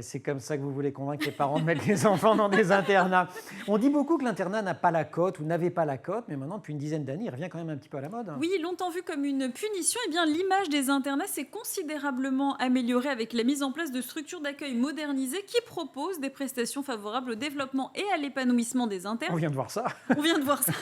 c'est comme ça que vous voulez convaincre les parents de mettre les enfants dans des internats. On dit beaucoup que l'internat n'a pas la cote ou n'avait pas la cote, mais maintenant, depuis une dizaine d'années, il revient quand même un petit peu à la mode. Oui, longtemps vu comme une punition, eh bien, l'image des internats s'est considérablement améliorée avec la mise en place de structures d'accueil modernisées qui proposent des prestations favorables au développement et à l'épanouissement des On internes. vient de voir ça. On vient de voir ça,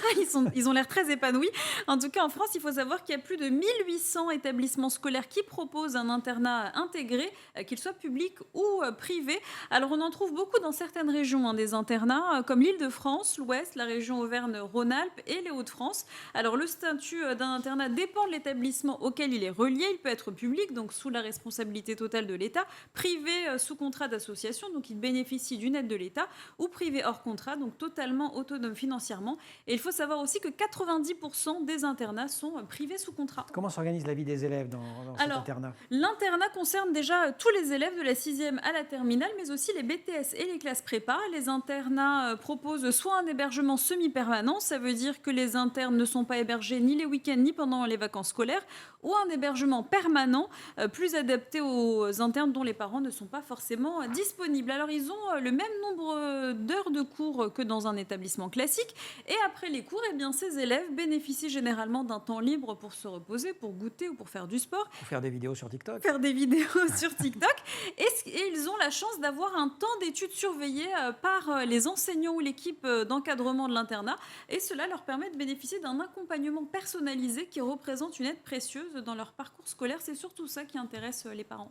ils ont l'air très épanouis. En tout cas, en France, il faut savoir qu'il y a plus de 1800 établissements scolaires qui proposent un internat intégré, qu'il soit public ou privé. Alors, on en trouve beaucoup dans certaines régions, hein, des internats, comme l'Île-de-France, l'Ouest, la région Auvergne-Rhône-Alpes et les Hauts-de-France. Alors, le statut d'un internat dépend de l'établissement auquel il est relié. Il peut être public, donc sous la responsabilité totale de l'État, privé sous contrat d'association, donc il bénéficie d'une aide de l'État, ou privé hors contrat, donc totalement autonome financièrement. Et il faut savoir aussi que 90% des internats sont privés sous contrat. Comment s'organise la vie des élèves dans cet Alors, internat? l'internat concerne déjà tous les élèves de la 6e à la terminale, mais aussi les BTS et les classes prépa. Les internats proposent soit un hébergement semi-permanent, ça veut dire que les internes ne sont pas hébergés ni les week-ends ni pendant les vacances scolaires, ou un hébergement permanent, plus adapté aux internes dont les parents ne sont pas forcément disponibles. Alors, ils ont le même nombre d'heures de cours que dans un établissement classique, et après les cours, eh bien, ces élèves bénéficient généralement d'un temps libre pour se reposer, pour goûter ou pour faire du sport, Pour faire des vidéos sur TikTok? faire des vidéos sur TikTok. Et ils ont la chance d'avoir un temps d'études surveillé par les enseignants ou l'équipe d'encadrement de l'internat. Et cela leur permet de bénéficier d'un accompagnement personnalisé qui représente une aide précieuse dans leur parcours scolaire. C'est surtout ça qui intéresse les parents.